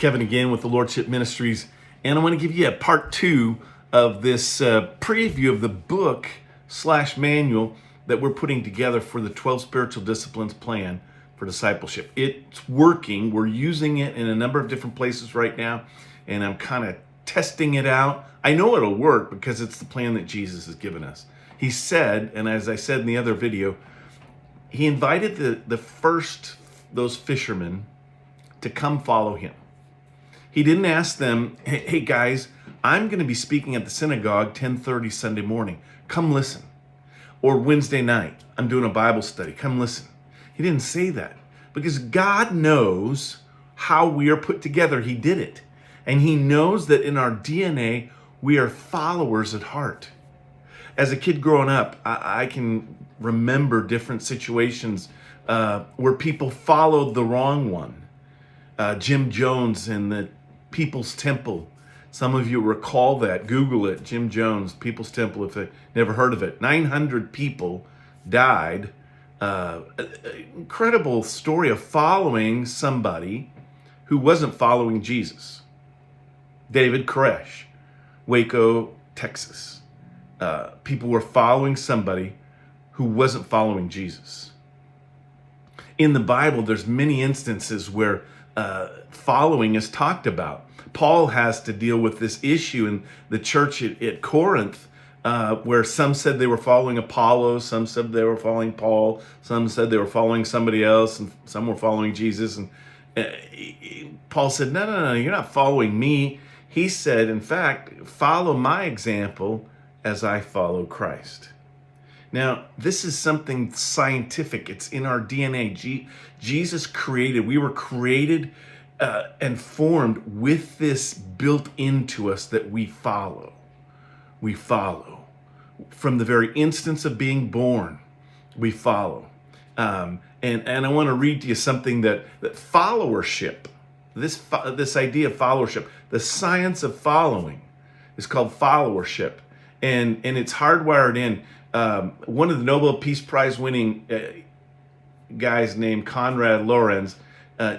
Kevin again with the Lordship Ministries, and I want to give you a part 2 of this preview of the book / manual that we're putting together for the 12 Spiritual Disciplines plan for discipleship. It's working. We're using it in a number of different places right now, and I'm kind of testing it out. I know it'll work because it's the plan that Jesus has given us. He said, and as I said in the other video, he invited those fishermen to come follow him. He didn't ask them, hey guys, I'm going to be speaking at the synagogue 10:30 Sunday morning. Come listen. Or Wednesday night, I'm doing a Bible study. Come listen. He didn't say that because God knows how we are put together. He did it. And he knows that in our DNA, we are followers at heart. As a kid growing up, I can remember different situations where people followed the wrong one. Jim Jones and the People's Temple. Some of you recall that. Google it. Jim Jones, People's Temple, if you never heard of it. 900 people died. Incredible story of following somebody who wasn't following Jesus. David Koresh, Waco, Texas. People were following somebody who wasn't following Jesus. In the Bible, there's many instances where following is talked about. Paul has to deal with this issue in the church at Corinth, where some said they were following Apollos, some said they were following Paul, some said they were following somebody else, and some were following Jesus. And Paul said, no, you're not following me. He said, in fact, follow my example as I follow Christ. Now, this is something scientific. It's in our DNA. Jesus created, we were created and formed with this built into us that we follow. We follow. From the very instance of being born, we follow. And I want to read to you something that followership, this idea of followership, the science of following is called followership. And it's hardwired in. One of the Nobel Peace Prize winning guys named Konrad Lorenz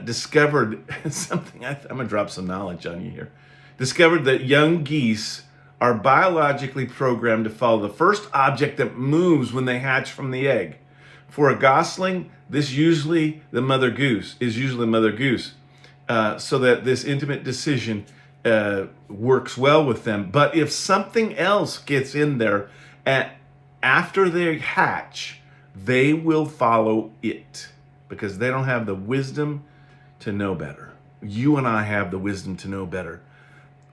discovered something. I'm going to drop some knowledge on you here. Discovered that young geese are biologically programmed to follow the first object that moves when they hatch from the egg. For a gosling, this is usually the mother goose, so that this intimate decision works well with them. But if something else gets in there after they hatch, they will follow it because they don't have the wisdom to know better. You and I have the wisdom to know better.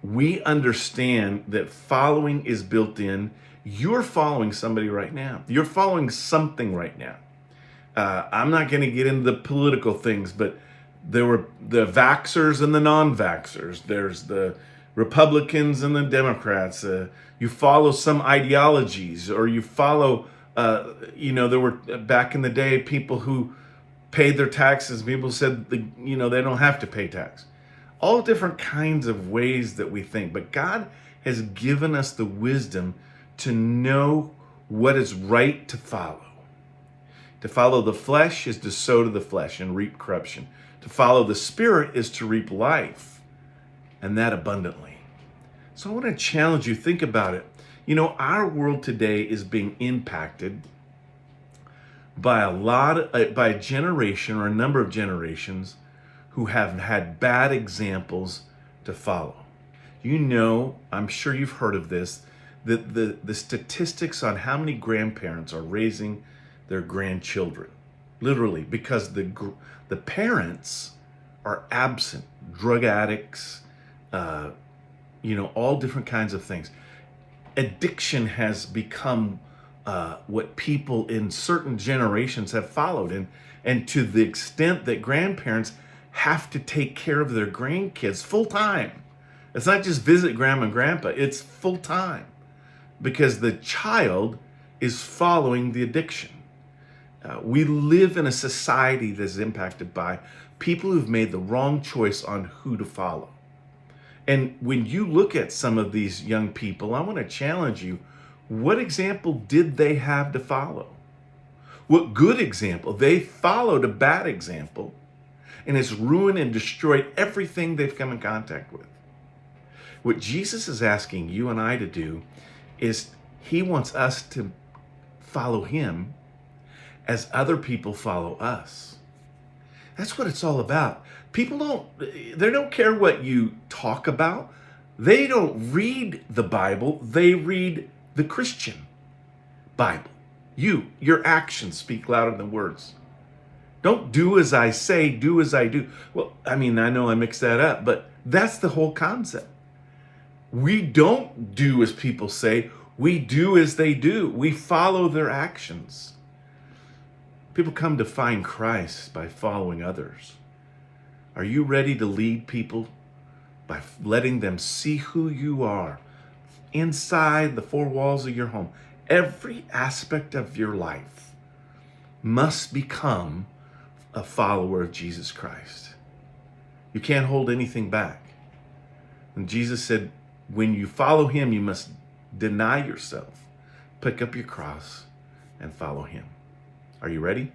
We understand that following is built in. You're following somebody right now. You're following something right now. I'm not going to get into the political things, but there were the vaxxers and the non-vaxxers. There's the Republicans and the Democrats. You follow some ideologies, or you follow, there were back in the day people who paid their taxes. People said, they don't have to pay tax. All different kinds of ways that we think. But God has given us the wisdom to know what is right to follow. To follow the flesh is to sow to the flesh and reap corruption. To follow the Spirit is to reap life, and that abundantly. So I want to challenge you, think about it. Our world today is being impacted by by a generation or a number of generations who have had bad examples to follow. I'm sure you've heard of this, the statistics on how many grandparents are raising their grandchildren, literally, because the parents are absent, drug addicts, all different kinds of things. Addiction has become what people in certain generations have followed. And to the extent that grandparents have to take care of their grandkids full time. It's not just visit grandma and grandpa, it's full time. Because the child is following the addiction. We live in a society that's impacted by people who've made the wrong choice on who to follow. And when you look at some of these young people, I want to challenge you. What example did they have to follow? What good example? They followed a bad example. and it's ruined and destroyed everything they've come in contact with. What Jesus is asking you and I to do is he wants us to follow him as other people follow us. That's what it's all about. People don't care what you talk about. They don't read the Bible. They read the Christian Bible. Your actions speak louder than words. Don't do as I say, do as I do. Well, I know I mixed that up, but that's the whole concept. We don't do as people say. We do as they do. We follow their actions. People come to find Christ by following others. Are you ready to lead people by letting them see who you are inside the four walls of your home? Every aspect of your life must become a follower of Jesus Christ. You can't hold anything back. And Jesus said, when you follow him, you must deny yourself, pick up your cross, and follow him. Are you ready?